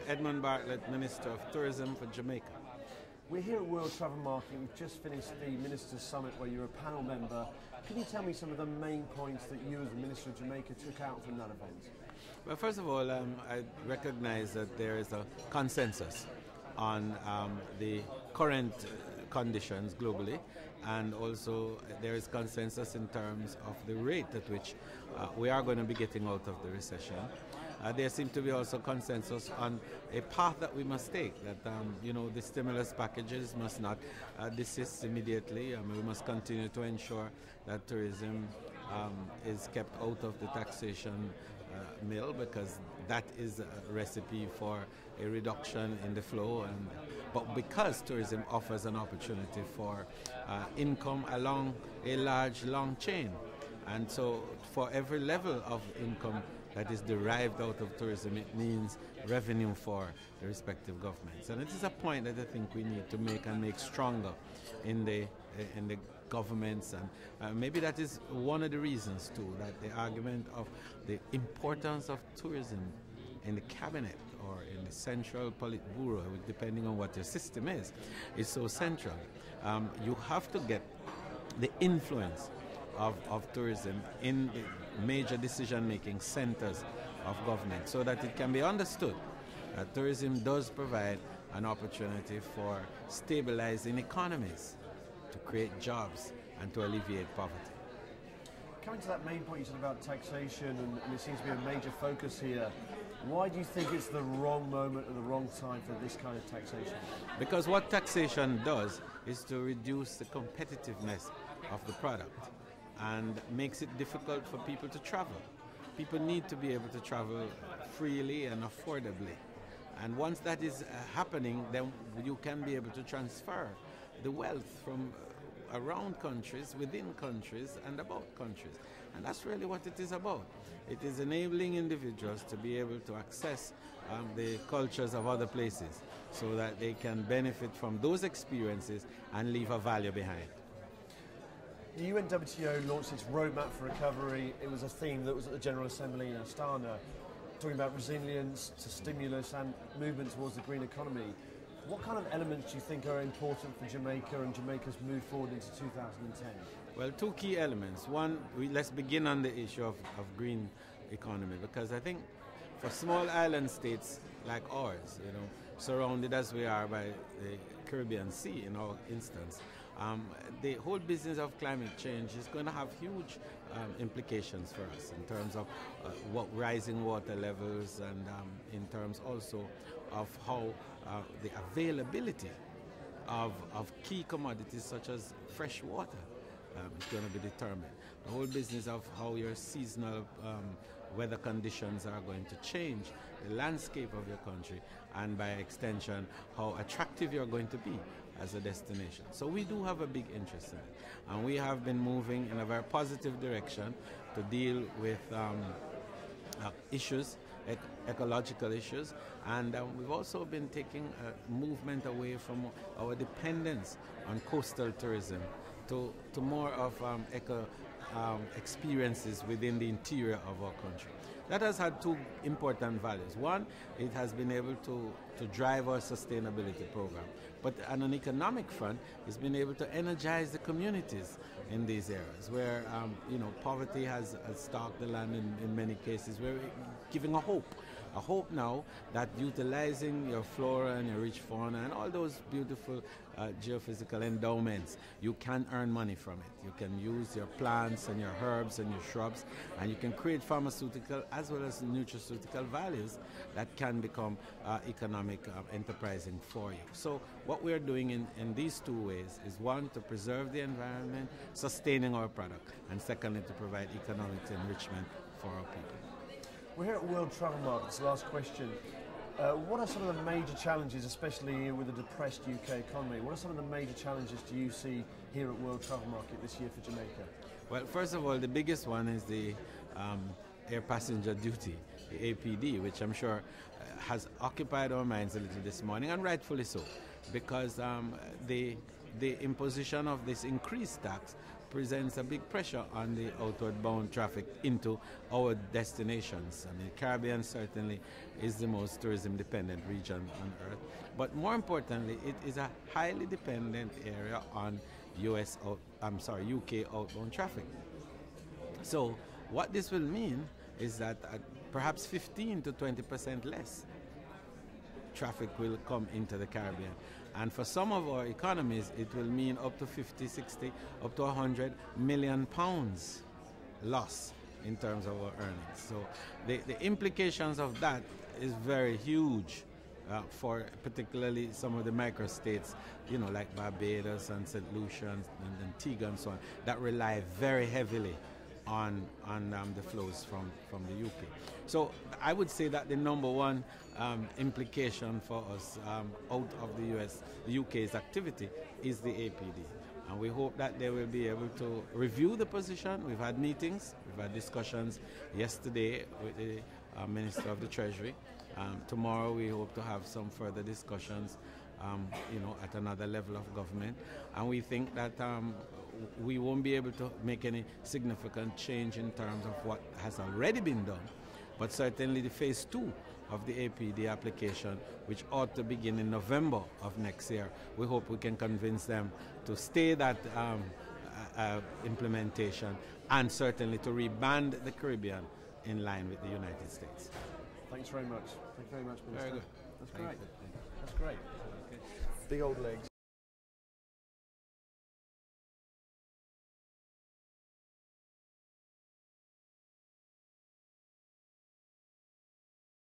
Edmund Bartlett, Minister of Tourism for Jamaica. We're here at World Travel Market. We've just finished the Ministers' Summit where you're a panel member. Can you tell me some of the main points that you as the Minister of Jamaica took out from that event? Well, first of all, I recognize that there is a consensus on the current conditions globally, and also there is consensus in terms of the rate at which we are going to be getting out of the recession. There seems to be also consensus on a path that we must take, that the stimulus packages must not desist immediately. We must continue to ensure that tourism is kept out of the taxation mill, because that is a recipe for a reduction in the flow, but because tourism offers an opportunity for income along a large long chain, and so for every level of income that is derived out of tourism, it means revenue for the respective governments. And it is a point that I think we need to make and make stronger in the governments, and maybe that is one of the reasons too, that the argument of the importance of tourism in the cabinet or in the central politburo, depending on what your system is so central. You have to get the influence of tourism in the major decision-making centers of government, so that it can be understood that tourism does provide an opportunity for stabilizing economies, to create jobs and to alleviate poverty. Coming to that main point you said about taxation, and it seems to be a major focus here, why do you think it's the wrong moment and the wrong time for this kind of taxation? Because what taxation does is to reduce the competitiveness of the product and makes it difficult for people to travel. People need to be able to travel freely and affordably. And once that is happening, then you can be able to transfer the wealth from around countries, within countries, and about countries. And that's really what it is about. It is enabling individuals to be able to access the cultures of other places, so that they can benefit from those experiences and leave a value behind. The UNWTO launched its Roadmap for Recovery. It was a theme that was at the General Assembly in Astana, talking about resilience to stimulus and movement towards the green economy. What kind of elements do you think are important for Jamaica and Jamaica's move forward into 2010? Well, two key elements. One, let's begin on the issue of green economy, because I think for small island states like ours, surrounded as we are by the Caribbean Sea in our instance, the whole business of climate change is going to have huge implications for us in terms of rising water levels, and in terms also of how the availability of key commodities such as fresh water is going to be determined. The whole business of how your seasonal weather conditions are going to change the landscape of your country, and by extension how attractive you're going to be as a destination. So we do have a big interest in it, and we have been moving in a very positive direction to deal with issues, ecological issues, and we've also been taking a movement away from our dependence on coastal tourism to more of experiences within the interior of our country. That has had two important values. One, it has been able to drive our sustainability program, but on an economic front, it's been able to energize the communities in these areas where poverty has stalked the land in many cases. We're giving a hope now that utilizing your flora and your rich fauna and all those beautiful geophysical endowments, you can earn money from it. You can use your plants and your herbs and your shrubs, and you can create pharmaceutical as well as nutraceutical values that can become economic enterprising for you. So what we're doing in these two ways is, one, to preserve the environment, sustaining our product, and secondly, to provide economic enrichment for our people. We're here at World Travel Markets. Last question. What are some of the major challenges, especially with a depressed UK economy? What are some of the major challenges do you see here at World Travel Market this year for Jamaica? Well, first of all, the biggest one is the air passenger duty, the APD, which I'm sure has occupied our minds a little this morning, and rightfully so, because the imposition of this increased tax presents a big pressure on the outward bound traffic into our destinations. I mean, Caribbean certainly is the most tourism dependent region on earth, but more importantly, it is a highly dependent area on UK outbound traffic. So what this will mean is that perhaps 15 to 20% less traffic will come into the Caribbean. And for some of our economies, it will mean up to 50, 60, up to 100 million pounds loss in terms of our earnings. So the implications of that is very huge for particularly some of the microstates, like Barbados and St. Lucia and Antigua and so on, that rely very heavily on the flows from the UK. So I would say that the number one implication for us out of the UK's activity is the APD. And we hope that they will be able to review the position. We've had meetings, we've had discussions yesterday with the Minister of the Treasury. Tomorrow we hope to have some further discussions at another level of government. And we think that we won't be able to make any significant change in terms of what has already been done, but certainly the phase 2 of the APD application, which ought to begin in November of next year, we hope we can convince them to stay that implementation and certainly to reband the Caribbean in line with the United States. Thanks very much. Thank you very much, Minister. Very good. That's great. That's great. Okay. Big old legs.